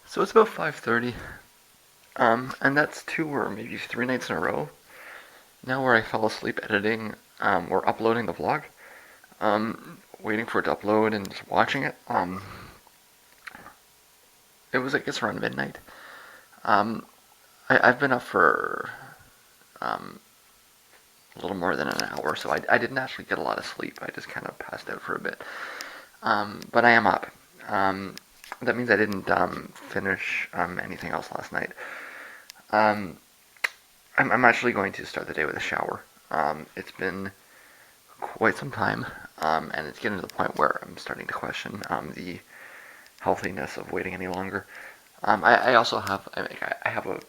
So it's about 5:30, and that's 2 or maybe 3 nights in a row now where I fell asleep editing or uploading the vlog, waiting for it to upload and just watching it. It was I guess around midnight. Um, I've been up for um, a little more than an hour, so I didn't actually get a lot of sleep. I just kind of passed out for a bit. But I am up. Um, that means I didn't finish anything else last night. Um, I'm actually going to start the day with a shower. It's been quite some time, and it's getting to the point where I'm starting to question the healthiness of waiting any longer. I also have I have a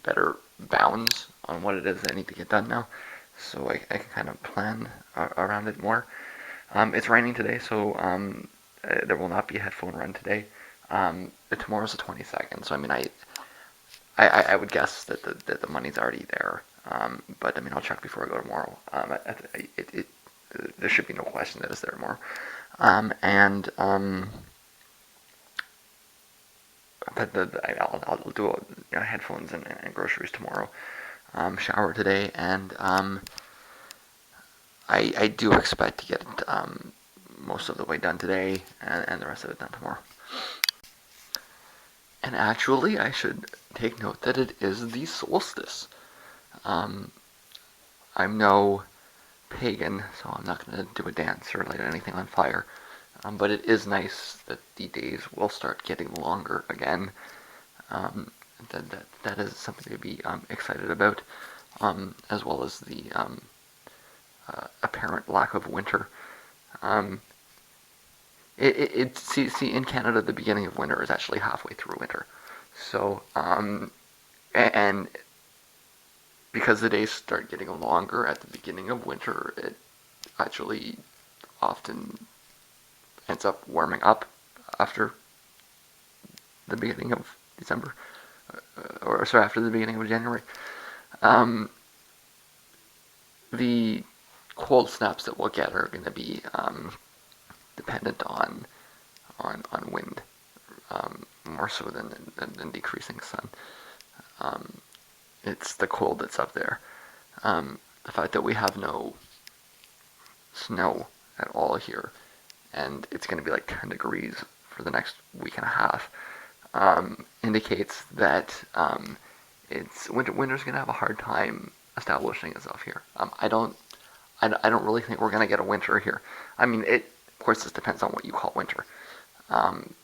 better bounds on what it is I need to get done now, so I can kind of plan around it more. It's raining today, so there will not be a headphone run today. Tomorrow's the 22nd, so I mean I would guess that the money's already there. But I mean I'll check before I go tomorrow. There should be no question that it's there tomorrow. And I'll do headphones and groceries tomorrow. Shower today, and I do expect to get most of the way done today, and the rest of it done tomorrow. And actually, I should take note that it is the solstice. Um, I'm no pagan, so I'm not going to do a dance or light anything on fire. But it is nice that the days will start getting longer again. Um, that is something to be excited about, as well as the apparent lack of winter. Um, see in Canada the beginning of winter is actually halfway through winter, so and because the days start getting longer at the beginning of winter, it actually often ends up warming up after the beginning of December, or sorry, after the beginning of January. Um, the cold snaps that we'll get are going to be dependent on wind, more so than decreasing sun. Um, it's the cold that's up there. The fact that we have no snow at all here, and it's going to be like 10 degrees for the next week and a half, indicates that it's winter's going to have a hard time establishing itself here. I don't really think we're going to get a winter here. I mean, of course, this depends on what you call winter. Um,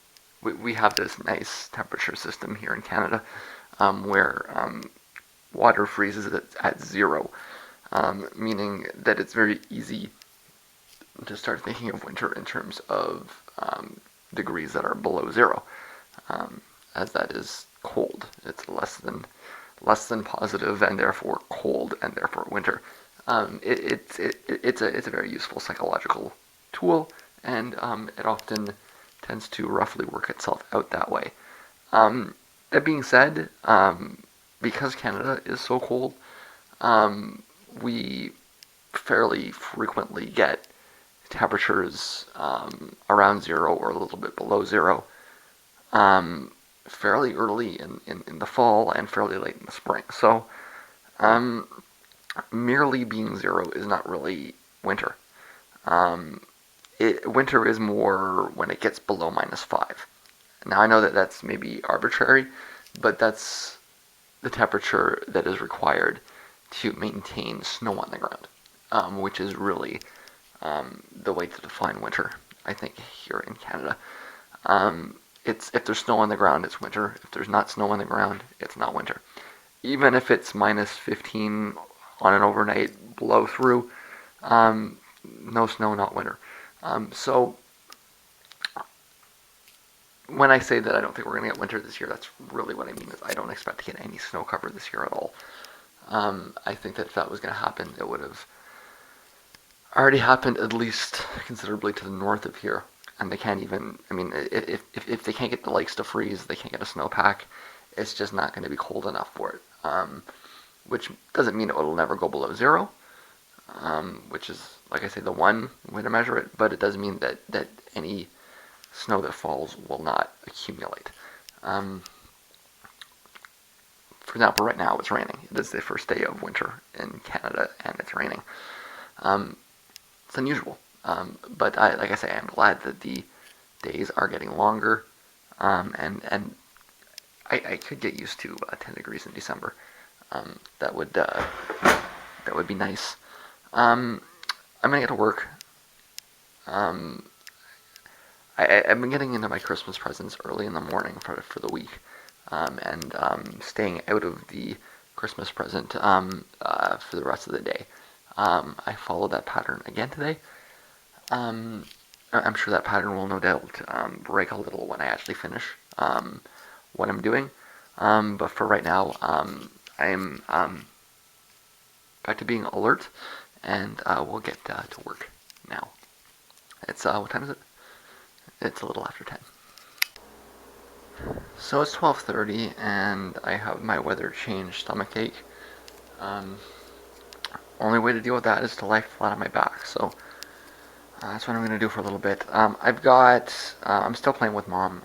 we have this nice temperature system here in Canada, where water freezes at zero, meaning that it's very easy to start thinking of winter in terms of degrees that are below zero, as that is cold. It's less than positive, and therefore cold, and therefore winter. It's a very useful psychological tool, and it often tends to roughly work itself out that way. That being said, because Canada is so cold, we fairly frequently get temperatures around zero or a little bit below zero, fairly early in the fall and fairly late in the spring. So um, merely being zero is not really winter. Um, Winter is more when it gets below -5. Now I know that that's maybe arbitrary, but that's the temperature that is required to maintain snow on the ground, which is really the way to define winter, I think, here in Canada. It's if there's snow on the ground, it's winter. If there's not snow on the ground, it's not winter. Even if it's -15 on an overnight blow through, um, no snow, not winter. So when I say that I don't think we're going to get winter this year, that's really what I mean. Is I don't expect to get any snow cover this year at all. I think that if that was going to happen, it would have already happened at least considerably to the north of here. And they can't even, I mean, if they can't get the lakes to freeze, they can't get a snowpack, it's just not going to be cold enough for it. Which doesn't mean it will never go below zero, which is, like I say, the one way to measure it, but it does mean that any snow that falls will not accumulate. Um, for example, right now it's raining. It is the first day of winter in Canada, and it's raining. Um, it's unusual, but like I say, I'm glad that the days are getting longer, and I could get used to 10 degrees in December. That would be nice. Um, I'm gonna get to work. Um, I've been getting into my Christmas presents early in the morning for the week, and staying out of the Christmas present for the rest of the day. I followed that pattern again today. Um, I'm sure that pattern will no doubt break a little when I actually finish what I'm doing. But for right now, I'm back to being alert, and we'll get to work now. It's what time is it? It's a little after 10. So it's 12:30, and I have my weather change stomachache. Um, Only way to deal with that is to lie flat on my back. So that's what I'm gonna do for a little bit. I'm still playing with Mom.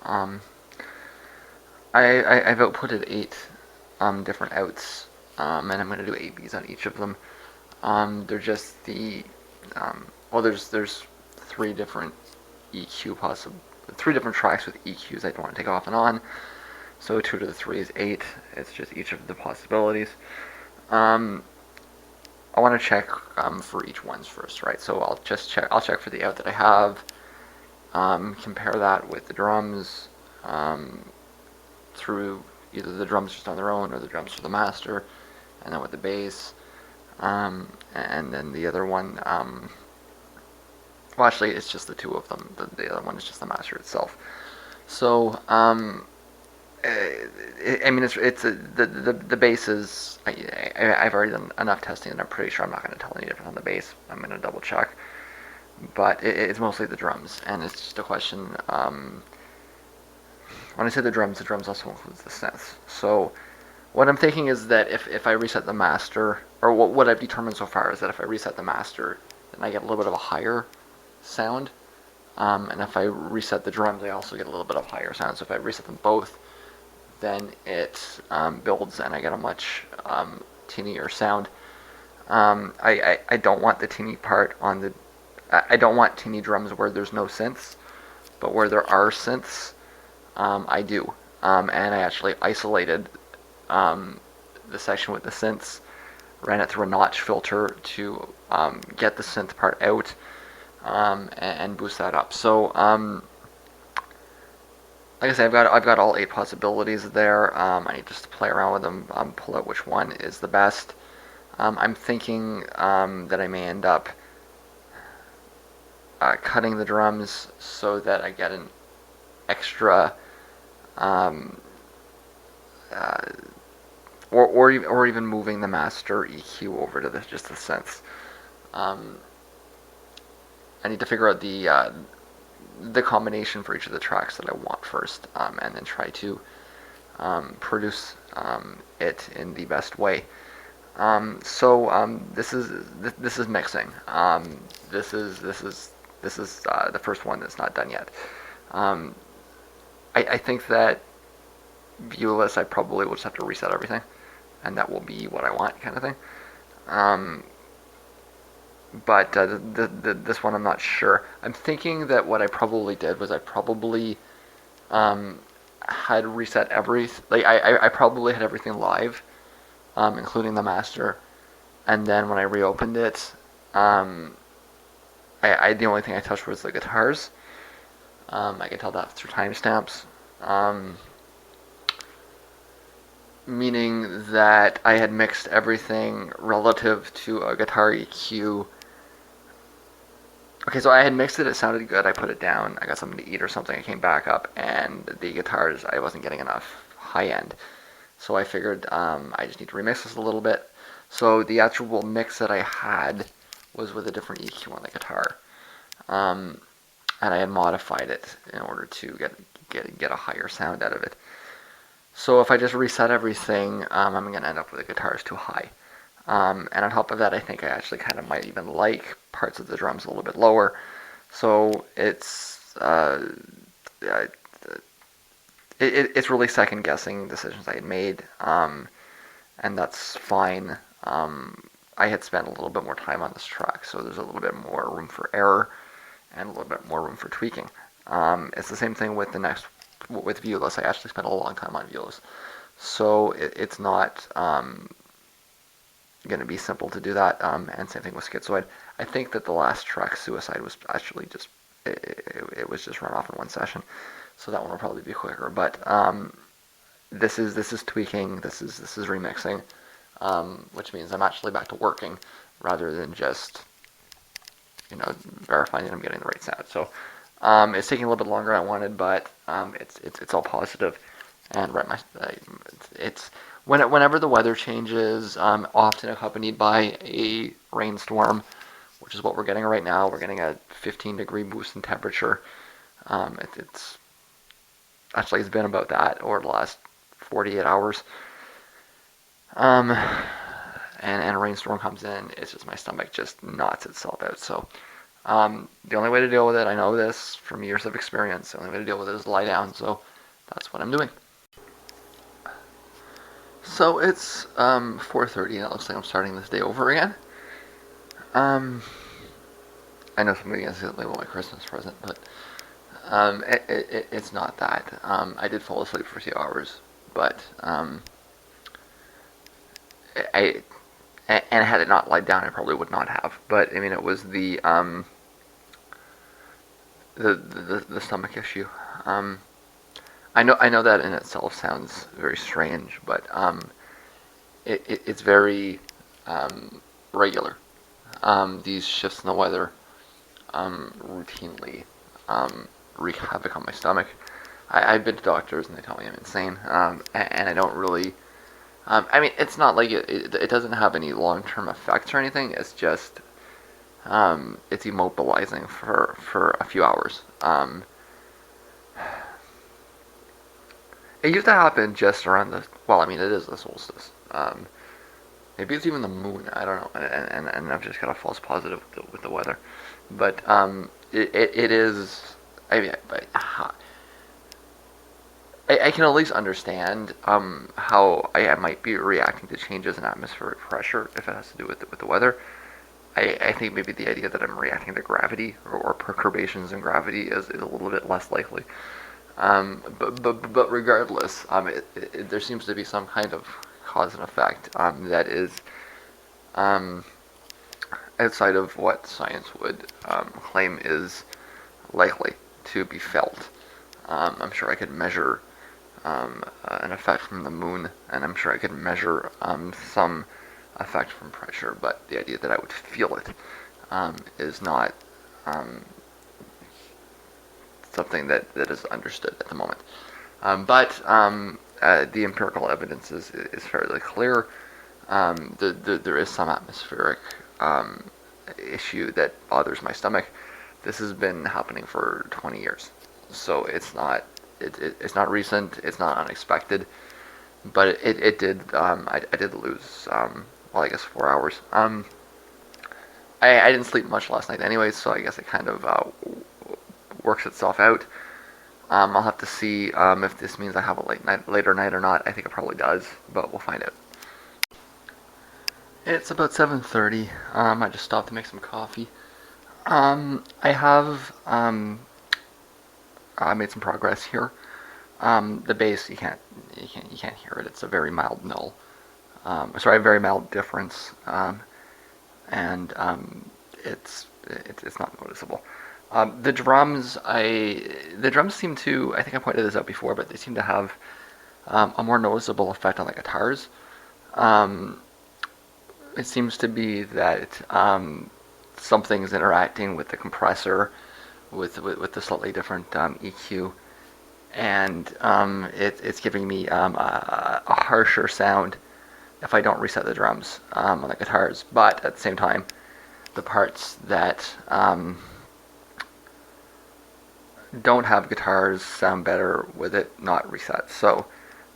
I've outputted 8 different outs, and I'm gonna do ABs on each of them. They're just there's 3 different EQ possible, 3 different tracks with EQs I don't want to take off and on. So 2 to the 3 is 8. It's just each of the possibilities. Um, I want to check for each ones first, right? So I'll check for the out that I have. Compare that with the drums through either the drums just on their own or the drums for the master, and then with the bass. And then the other one, well, actually, it's just the 2 of them. The other one is just the master itself. So, I mean, the bass is. I've already done enough testing, and I'm pretty sure I'm not going to tell any difference on the bass. I'm going to double check, but it's mostly the drums, and it's just a question. When I say the drums also includes the synths. So, what I'm thinking is that if I reset the master, or what I've determined so far is that if I reset the master, then I get a little bit of a higher sound, and if I reset the drums, I also get a little bit of higher sound. So if I reset them both, then it builds and I get a much teenier sound. I don't want the teeny part on the. I don't want teeny drums where there's no synths, but where there are synths, I do. And I actually isolated the section with the synths, ran it through a notch filter to get the synth part out and boost that up. So like I said, I've got all 8 possibilities there. I need just to play around with them, pull out which one is the best. I'm thinking that I may end up cutting the drums so that I get an extra, or even moving the master EQ over to just the synths. I need to figure out the combination for each of the tracks that I want first, and then try to produce it in the best way. So this is mixing. This is the first one that's not done yet. I think that viewless, I probably will just have to reset everything, and that will be what I want, kind of thing. But this one I'm not sure. I'm thinking that what I probably did was I probably had reset everything. Like I probably had everything live, including the master, and then when I reopened it, the only thing I touched was the guitars. I can tell that through timestamps. Meaning that I had mixed everything relative to a guitar EQ. Okay, so I had mixed it, it sounded good, I put it down, I got something to eat or something, I came back up, and the guitars, I wasn't getting enough high end. So I figured I just need to remix this a little bit. So the actual mix that I had was with a different EQ on the guitar. And I had modified it in order to get a higher sound out of it. So if I just reset everything, I'm going to end up with the guitars too high. And on top of that, I think I actually kind of might even like parts of the drums a little bit lower. So it's it's really second guessing decisions I had made, and that's fine. I had spent a little bit more time on this track, so there's a little bit more room for error and a little bit more room for tweaking. It's the same thing with viewless. I actually spent a long time on viewless, so it's not going to be simple to do that. And same thing with schizoid. I think that the last track, suicide, was actually just it was just run off in one session, so that one will probably be quicker. But this is tweaking. This is remixing, which means I'm actually back to working rather than just verifying that I'm getting the right sound. So it's taking a little bit longer than I wanted, but it's all positive. And it's whenever the weather changes, often accompanied by a rainstorm, which is what we're getting right now. We're getting a 15-degree boost in temperature. It's been about that over the last 48 hours. And a rainstorm comes in, it's just my stomach just knots itself out. So the only way to deal with it, I know this from years of experience, the only way to deal with it is lie down. So that's what I'm doing. So it's 4:30 and it looks like I'm starting this day over again. I know somebody is going to label my Christmas present, but it's not that. I did fall asleep for a few hours, but and had it not lied down, I probably would not have. But I mean, it was the stomach issue. I know that in itself sounds very strange, but it's very regular. These shifts in the weather routinely wreak havoc on my stomach. I've been to doctors and they tell me I'm insane, and I don't really. I mean, it's not like it doesn't have any long-term effects or anything. It's just it's immobilizing for a few hours. It used to happen just around it is the solstice. Maybe it's even the moon. I don't know. And I've just got a false positive with the weather. But it is. I mean, I can at least understand how I might be reacting to changes in atmospheric pressure if it has to do with the weather. I think maybe the idea that I'm reacting to gravity or perturbations in gravity is a little bit less likely. But regardless, there seems to be some kind of cause and effect that is outside of what science would claim is likely to be felt. I'm sure I could measure an effect from the moon, and I'm sure I could measure some effect from pressure, but the idea that I would feel it is not something that is understood at the moment. But the empirical evidence is fairly clear. There is some atmospheric issue that bothers my stomach. This has been happening for 20 years, so it's not recent. It's not unexpected, but it did. I did lose. I guess 4 hours. I didn't sleep much last night anyway, so I guess it kind of works itself out. I'll have to see if this means I have a later night or not. I think it probably does, but we'll find out. It's about 7:30. I just stopped to make some coffee. I have I made some progress here. The bass you can't hear it. It's a very mild null. A very mild difference, and it's not noticeable. The drums seem to, I think I pointed this out before, but they seem to have a more noticeable effect on the guitars. It seems to be that something's interacting with the compressor, with the slightly different EQ, and it's giving me a harsher sound if I don't reset the drums on the guitars. But at the same time, the parts that don't have guitars sound better with it not reset. So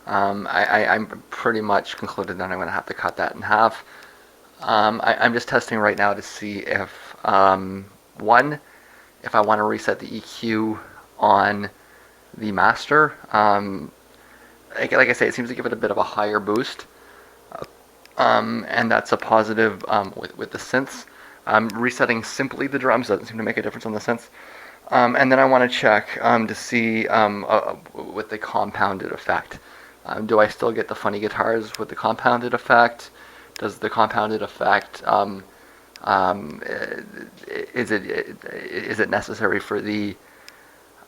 I'm pretty much concluded that I'm going to have to cut that in half. I'm just testing right now to see if if I want to reset the EQ on the master. Like I say, it seems to give it a bit of a higher boost, and that's a positive with the synths. Resetting simply the drums doesn't seem to make a difference on the synths. And then I want to check to see with the compounded effect. Do I still get the funny guitars with the compounded effect? Does the compounded effect is it necessary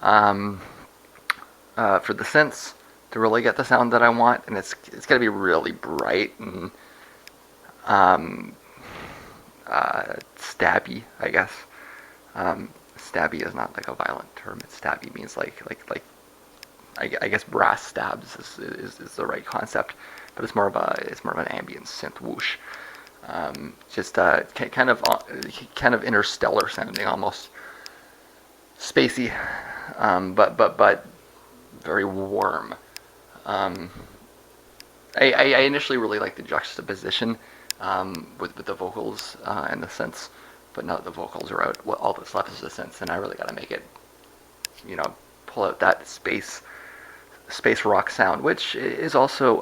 um, for the synths to really get the sound that I want? And it's got to be really bright and um, stabby, I guess. Stabby is not like a violent term. It's stabby means like I guess brass stabs is the right concept, but it's more of an ambient synth whoosh. Just kind of interstellar sounding, almost spacey, but very warm. Um, I initially really liked the juxtaposition with the vocals and the synths, but now that the vocals are out, all that's left is the synths, and I really got to make it, pull out that space rock sound, which is also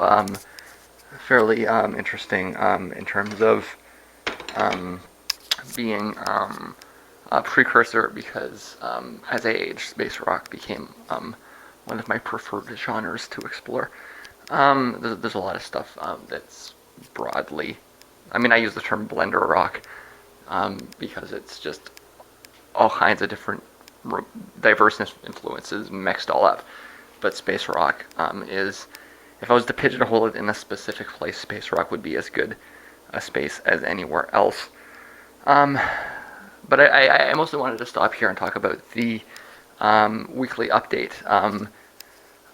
fairly interesting in terms of being a precursor, because as I aged, space rock became one of my preferred genres to explore. There's a lot of stuff that's broadly, I use the term blender rock because it's just all kinds of different diverse influences mixed all up. But space rock is, if I was to pigeonhole it in a specific place, space rock would be as good a space as anywhere else. But I mostly wanted to stop here and talk about the weekly update.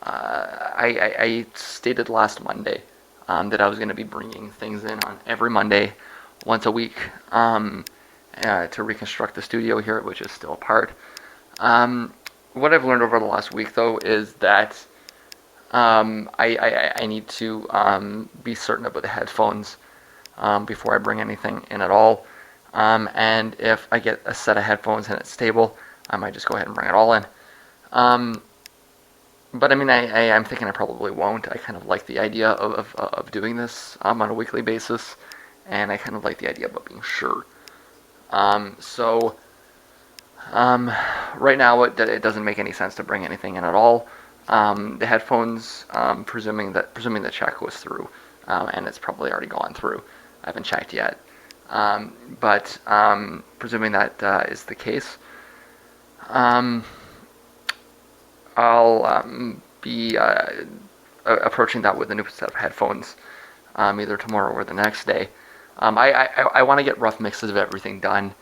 I stated last Monday that I was going to be bringing things in on every Monday, once a week, to reconstruct the studio here, which is still apart. What I've learned over the last week, though, is that I need to be certain about the headphones before I bring anything in at all. And if I get a set of headphones and it's stable, I might just go ahead and bring it all in. But I'm thinking I probably won't. I kind of like the idea of doing this on a weekly basis, and I kind of like the idea about being sure. So right now it doesn't make any sense to bring anything in at all. The headphones, presuming the check goes through, and it's probably already gone through. I haven't checked yet. But presuming that is the case, I'll be approaching that with a new set of headphones, either tomorrow or the next day. I want to get rough mixes of everything done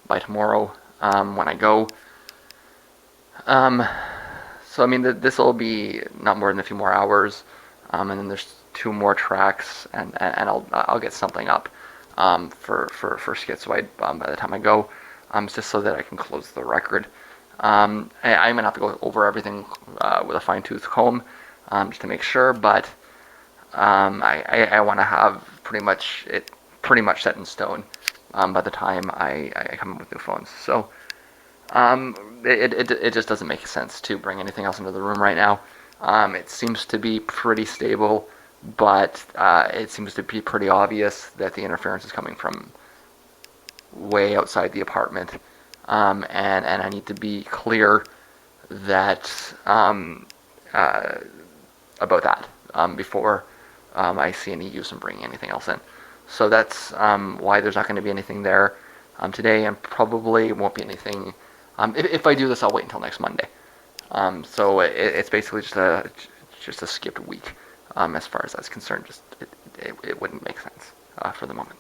by tomorrow when I go. So this will be not more than a few more hours, and then there's 2 more tracks, and I'll get something up for Schizoid by the time I go, just so that I can close the record. I'm gonna have to go over everything with a fine-tooth comb, just to make sure, but I want to have pretty much set in stone by the time I come up with new phones. So it just doesn't make sense to bring anything else into the room right now. It seems to be pretty stable, but it seems to be pretty obvious that the interference is coming from way outside the apartment, and I need to be clear that about that before I see any use in bringing anything else in. So that's why there's not going to be anything there today, and probably won't be anything. If I do this, I'll wait until next Monday. So it's basically just a skipped week as far as that's concerned. Just it wouldn't make sense for the moment.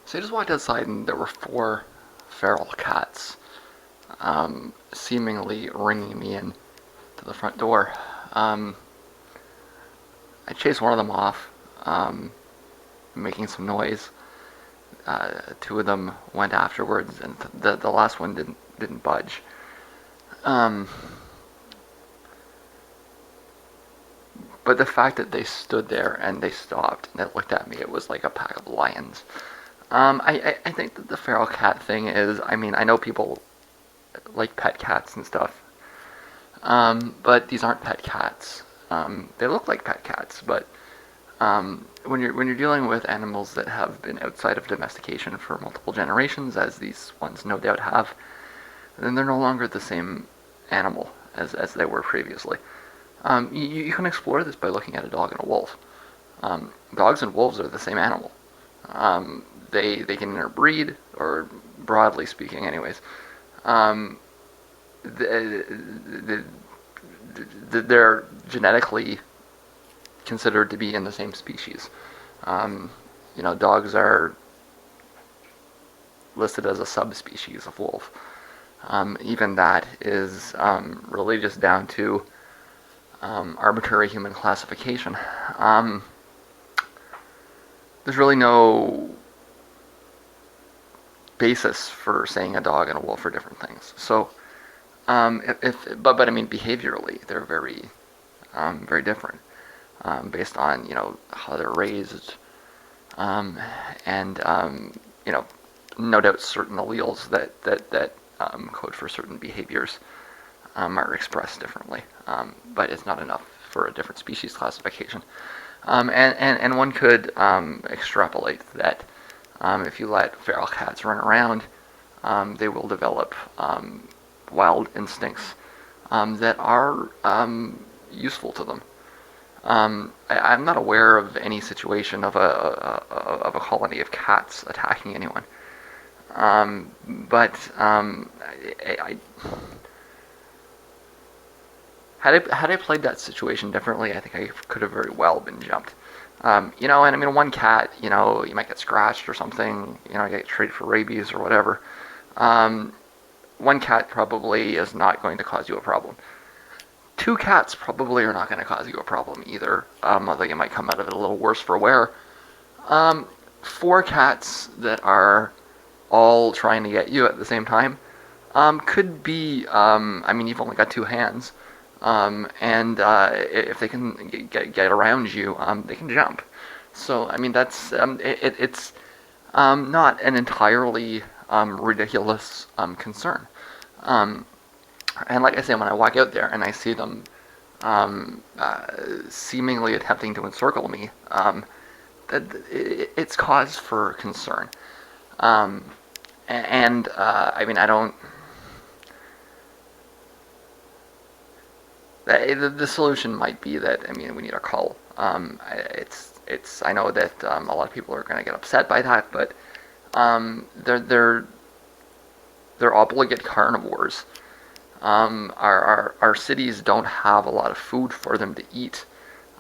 So I just walked outside, and there were 4 feral cats seemingly ringing me in to the front door. I chased one of them off, making some noise. 2 of them went afterwards, and the last one didn't budge. But the fact that they stood there and they stopped and they looked at me, it was like a pack of lions. I think that the feral cat thing is, I know people like pet cats and stuff, But these aren't pet cats. They look like pet cats, but when you're dealing with animals that have been outside of domestication for multiple generations, as these ones no doubt have, then they're no longer the same animal as they were previously. You can explore this by looking at a dog and a wolf. Dogs and wolves are the same animal. They can interbreed, or broadly speaking, anyways. Um, the, they're genetically considered to be in the same species. Um, Dogs are listed as a subspecies of wolf. Even that is really just down to arbitrary human classification. There's really no basis for saying a dog and a wolf are different things. So, but I mean, behaviorally, they're very different, based on how they're raised, and no doubt certain alleles that code for certain behaviors are expressed differently. But it's not enough for a different species classification. And one could extrapolate that if you let feral cats run around, they will develop wild instincts that are useful to them. I'm not aware of any situation of a colony of cats attacking anyone. But had I played that situation differently, I think I could have very well been jumped. And I mean, one cat, you might get scratched or something, get treated for rabies or whatever. One cat probably is not going to cause you a problem. Two cats probably are not going to cause you a problem either, although you might come out of it a little worse for wear. Four cats that are all trying to get you at the same time could be, I mean, you've only got two hands. And if they can get around you, they can jump. So I mean it's not an entirely ridiculous concern. And like I say, when I walk out there and I see them seemingly attempting to encircle me, it's cause for concern. I mean, I don't. The solution might be that, I mean, we need a cull. I know that a lot of people are going to get upset by that, but they're obligate carnivores. Our cities don't have a lot of food for them to eat,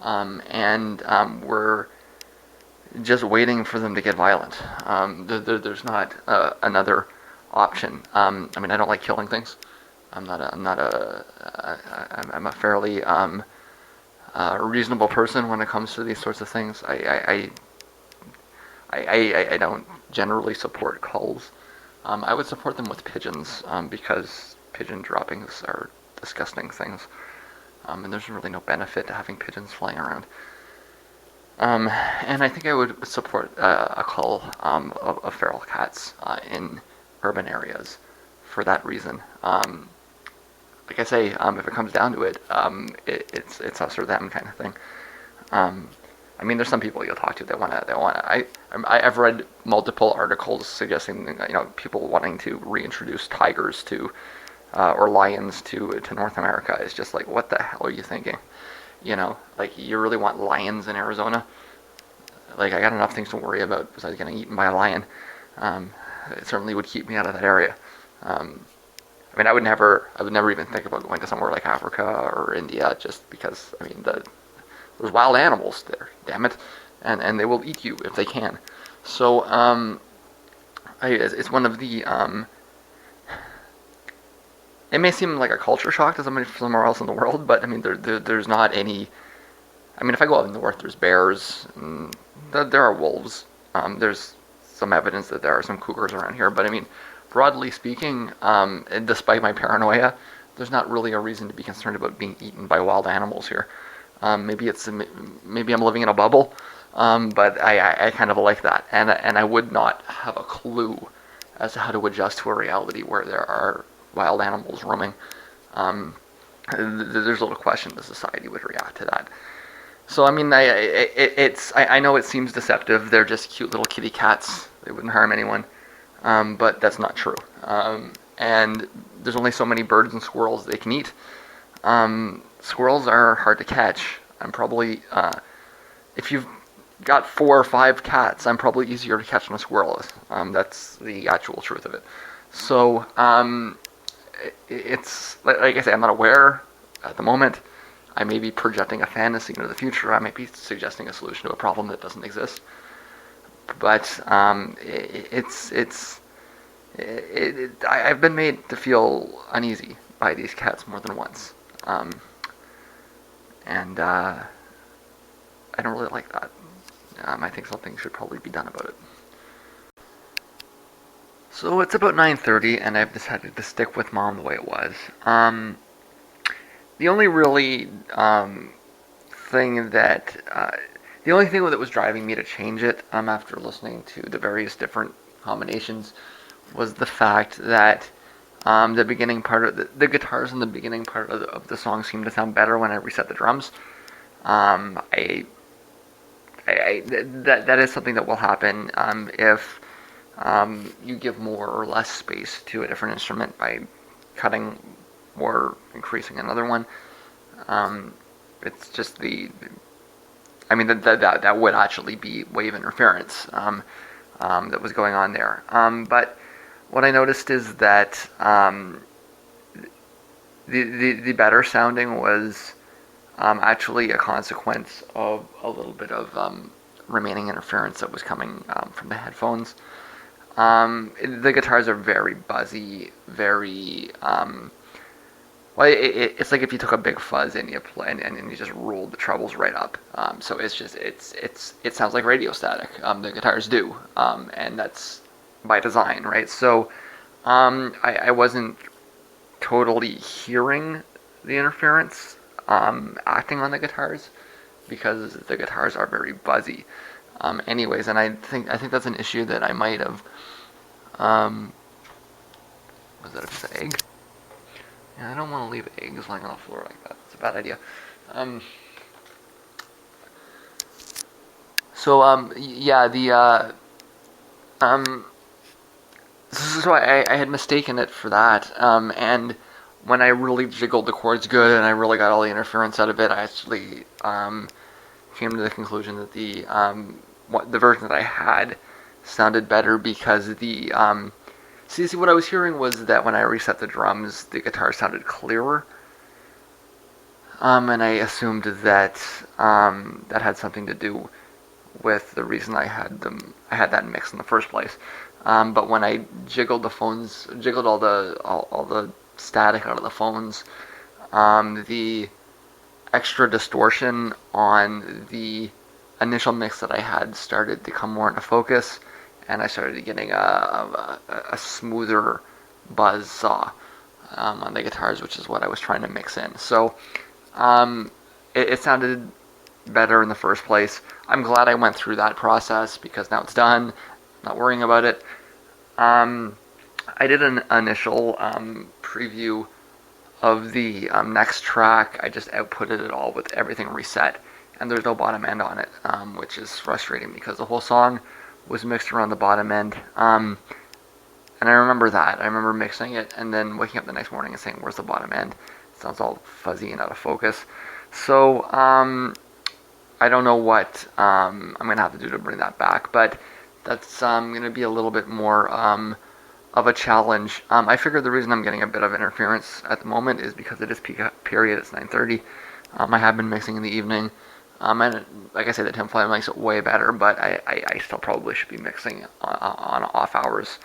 and we're just waiting for them to get violent. There's not another option. I mean, I don't like killing things. I'm a fairly reasonable person when it comes to these sorts of things. I don't generally support culls. I would support them with pigeons, because pigeon droppings are disgusting things, and there's really no benefit to having pigeons flying around. And I think I would support a cull of feral cats in urban areas for that reason. Like I say, if it comes down to it, it's us or them kind of thing. I mean, there's some people you'll talk to that wanna. I've read multiple articles suggesting people wanting to reintroduce tigers to or lions to North America. It's just like, what the hell are you thinking? Like, you really want lions in Arizona? Like, I got enough things to worry about besides getting eaten by a lion. It certainly would keep me out of that area. I mean, I would never even think about going to somewhere like Africa or India, just because, I mean, there's wild animals there, damn it, and they will eat you if they can. So, it's one of the, it may seem like a culture shock to somebody from somewhere else in the world, but I mean, there's not any. I mean, if I go up north, there's bears, and there are wolves. There's some evidence that there are some cougars around here, but I mean, broadly speaking, and despite my paranoia, there's not really a reason to be concerned about being eaten by wild animals here. Maybe I'm living in a bubble, but I kind of like that, and I would not have a clue as to how to adjust to a reality where there are wild animals roaming. there's little question the society would react to that. So I mean, I know it seems deceptive. They're just cute little kitty cats. They wouldn't harm anyone, but that's not true. And there's only so many birds and squirrels they can eat. Squirrels are hard to catch. I'm probably if you've got 4 or 5 cats, I'm probably easier to catch than a squirrel is. That's the actual truth of it. So it's like I say, I'm not aware at the moment. I may be projecting a fantasy into the future. I might be suggesting a solution to a problem that doesn't exist. But I've been made to feel uneasy by these cats more than once, and I don't really like that. I think something should probably be done about it. So it's about 9:30, and I've decided to stick with Mom the way it was. The only really thing that the only thing that was driving me to change it after listening to the various different combinations was the fact that the beginning part of the guitars in the beginning part of the song seemed to sound better when I reset the drums. That is something that will happen if you give more or less space to a different instrument by cutting or increasing another one. It's just I mean, that would actually be wave interference that was going on there. But what I noticed is that the better sounding was actually a consequence of a little bit of remaining interference that was coming from the headphones. The guitars are very buzzy, very well, it's like if you took a big fuzz and you play and you just rolled the trebles right up. So it's just it sounds like radio static. The guitars do, and that's by design, right? So I wasn't totally hearing the interference acting on the guitars because the guitars are very buzzy. Anyways, and I think that's an issue that I might have. Was that a egg? Yeah, I don't want to leave eggs lying on the floor like that. It's a bad idea. Yeah, so I had mistaken it for that, and when I really jiggled the chords good and I really got all the interference out of it, I actually came to the conclusion that the version that I had sounded better because see, what I was hearing was that when I reset the drums, the guitar sounded clearer, and I assumed that that had something to do with the reason I had that mix in the first place. But when I jiggled all the static out of the phones, the extra distortion on the initial mix that I had started to come more into focus, and I started getting a smoother buzz saw on the guitars, which is what I was trying to mix in. So it sounded better in the first place. I'm glad I went through that process because now it's done. I'm not worrying about it. I did an initial preview of the next track. I just outputted it all with everything reset, and there's no bottom end on it, which is frustrating because the whole song was mixed around the bottom end. And I remember that. I remember mixing it and then waking up the next morning and saying, where's the bottom end? It sounds all fuzzy and out of focus. So I don't know what I'm going to have to do to bring that back, but that's going to be a little bit more of a challenge. I figured the reason I'm getting a bit of interference at the moment is because it is peak period. It's 9:30. I have been mixing in the evening. And like I said, the Timfly makes it way better, but I still probably should be mixing on off hours,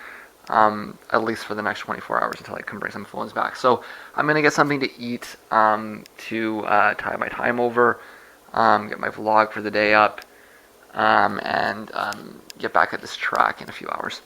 at least for the next 24 hours until I can bring some phones back. So I'm going to get something to eat to tie my time over, get my vlog for the day up, and get back at this track in a few hours.